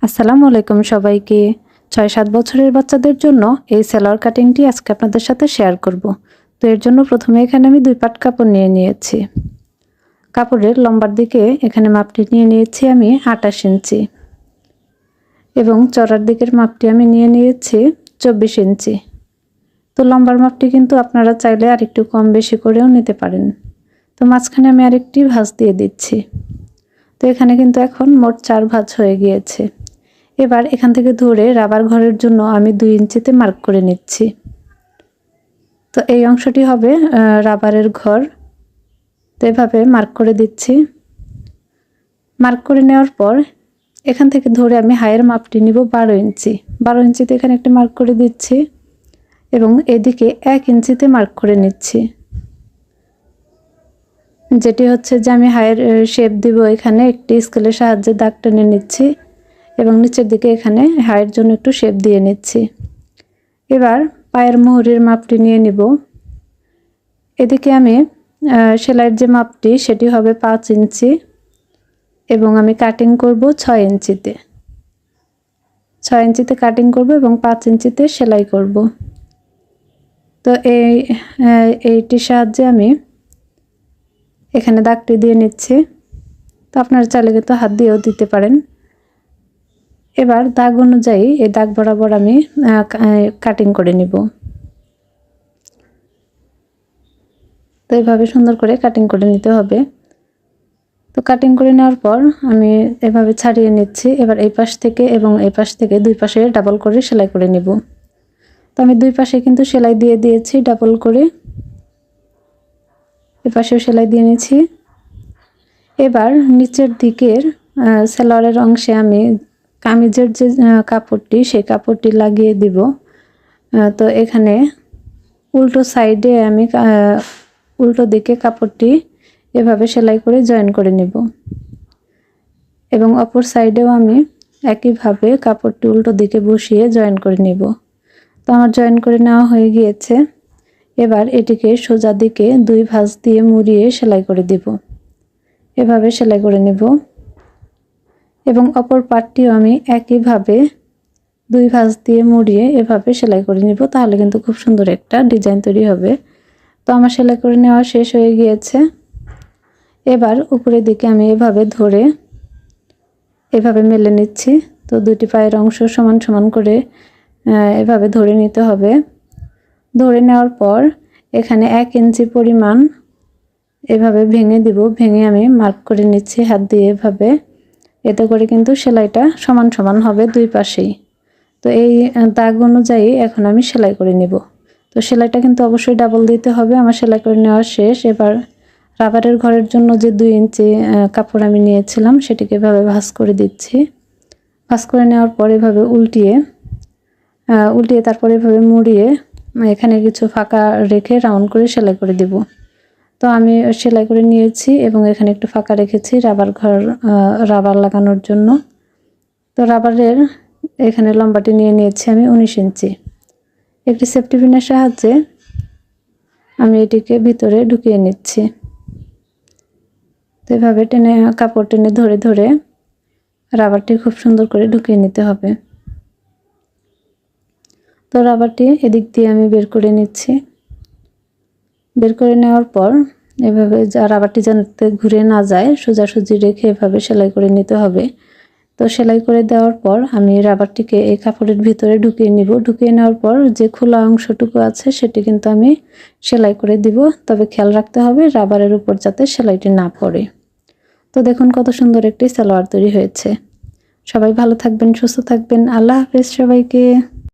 আসসালামু আলাইকুম সবাইকে। ৬-৭ বছরের বাচ্চাদের জন্য এই সালোয়ার কাটিংটি আজকে আপনাদের সাথে শেয়ার করব। তো এর জন্য প্রথমে এখানে আমি 2 পাট কাপড় নিয়ে নিয়েছি। কাপড়ের লম্বার দিকে এখানে মাপটি নিয়ে নিয়েছি আমি 28 ইঞ্চি এবং চওড়ার দিকের মাপটি আমি নিয়ে নিয়েছি 24 ইঞ্চি। তো লম্বার মাপটি কিন্তু আপনারা চাইলে আরেকটু কম বেশি করেও নিতে পারেন। তো মাঝখানে আমি আরেকটি ভাঁজ দিয়ে দিচ্ছি। তো এখানে কিন্তু এখন মোট 4 ভাঁজ হয়ে গিয়েছে। এবার এখান থেকে ধরে রাবার ঘরের জন্য আমি 2 ইঞ্চিতে মার্ক করে নিচ্ছি। তো এই অংশটি হবে রাবারের ঘর। তো এভাবে মার্ক করে দিচ্ছি। মার্ক করে নেওয়ার পর এখান থেকে ধরে আমি হাইয়ের মাপটি নিব 12 ইঞ্চি। 12 ইঞ্চিতে এখানে একটা মার্ক করে দিচ্ছি এবং এদিকে 1 ইঞ্চিতে মার্ক করে নিচ্ছি। যেটি হচ্ছে যে আমি হাইয়ের শেপ দিব, এখানে একটি স্কেলের সাহায্যে দাগ টেনে নিচ্ছি এবং নিচের দিকে এখানে হাইয়ের জন্য একটু শেপ দিয়ে নিচ্ছি। এবার পায়ের মুহুরির মাপটি নিয়ে নিব। এদিকে আমি সেলাইয়ের যে মাপটি সেটি হবে 5 ইঞ্চি এবং আমি কাটিং করব 6 ইঞ্চিতে। 6 ইঞ্চিতে কাটিং করব এবং 5 ইঞ্চিতে সেলাই করব। তো এইটির সাহায্যে আমি এখানে দাগটি দিয়ে নিচ্ছি। তো আপনারা চাইলে কিন্তু হাত দিয়েও দিতে পারেন। এবার দাগ অনুযায়ী এই দাগ বরাবর আমি কাটিং করে নিব। তো এইভাবে সুন্দর করে কাটিং করে নিতে হবে। তো কাটিং করে নেওয়ার পর আমি এভাবে ছাড়িয়ে নিচ্ছি। এবার এই পাশ থেকে এবং এই পাশ থেকে 2 পাশে ডাবল করে সেলাই করে নিব। তো আমি 2 পাশে কিন্তু সেলাই দিয়ে দিয়েছি ডাবল করে। এই পাশেও সেলাই দিয়ে নিয়েছি। এবার নিচের দিকের সালোয়ারের অংশে আমি কামিজের যে কাপড়টি সেই কাপড়টি লাগিয়ে দিব। তো এখানে উল্টো সাইডে আমি উল্টো দিকে কাপড়টি এভাবে সেলাই করে জয়েন করে নেব এবং অপর সাইডেও আমি একইভাবে কাপড়টি উল্টো দিকে বসিয়ে জয়েন করে নেব। তো আমার জয়েন করে নেওয়া হয়ে গিয়েছে। এবার এটিকে সোজা দিকে 2 ভাঁজ দিয়ে মুড়িয়ে সেলাই করে দিব। এভাবে সেলাই করে নেব এবং অপর পাটটিও আমি একইভাবে 2 ভাঁজ দিয়ে মুড়িয়ে এভাবে সেলাই করে নিব। তাহলে কিন্তু খুব সুন্দর একটা ডিজাইন তৈরি হবে। তো আমার সেলাই করে নেওয়া শেষ হয়ে গিয়েছে। এবার উপরের দিকে আমি এভাবে ধরে এভাবে মেলে নিচ্ছি। তো দুটি পায়ের অংশ সমান সমান করে এভাবে ধরে নিতে হবে। ধরে নেওয়ার পর এখানে 1 ইঞ্চি পরিমাণ এভাবে ভেঙে দিব। ভেঙে আমি মার্ক করে নিচ্ছি হাত দিয়ে এভাবে। এতে করে কিন্তু সেলাইটা সমান সমান হবে 2 পাশেই। তো এই দাগ অনুযায়ী এখন আমি সেলাই করে নিব। তো সেলাইটা কিন্তু অবশ্যই ডাবল দিতে হবে। আমার সেলাই করে নেওয়া শেষ। এবার রাবারের ঘরের জন্য যে 2 ইঞ্চি কাপড় আমি নিয়েছিলাম সেটিকে এভাবে ভাঁজ করে দিচ্ছি। ভাঁজ করে নেওয়ার পর এভাবে উল্টিয়ে তারপর এভাবে মুড়িয়ে এখানে কিছু ফাঁকা রেখে রাউন্ড করে সেলাই করে দিব। তো আমি সেলাই করে নিয়েছি এবং এখানে একটু ফাঁকা রেখেছি রাবার লাগানোর জন্য। তো রাবারের এখানে লম্বাটি নিয়ে নিয়েছি আমি 19 ইঞ্চি। একটি সেফটি পিনের সাহায্যে আমি এটিকে ভিতরে ঢুকিয়ে নিচ্ছি। তো এভাবে টেনে কাপড় টেনে ধরে ধরে রাবারটি খুব সুন্দর করে ঢুকিয়ে নিতে হবে। তো রাবারটি এদিক দিয়ে আমি বের করে নিচ্ছি। বের করে নেওয়ার পর এভাবে রাবারটি যাতে ঘুরে না যায় সোজাসুজি রেখে এভাবে সেলাই করে নিতে হবে। তো সেলাই করে দেওয়ার পর আমি রাবারটিকে এই কাপড়ের ভিতরে ঢুকিয়ে নিব। ঢুকিয়ে নেওয়ার পর যে খোলা অংশটুকু আছে সেটি কিন্তু আমি সেলাই করে দিব। তবে খেয়াল রাখতে হবে রাবারের উপর যাতে সেলাইটি না পড়ে। তো দেখুন কত সুন্দর একটি সালোয়ার তৈরি হয়েছে। সবাই ভালো থাকবেন, সুস্থ থাকবেন। আল্লাহ হাফেজ সবাইকে।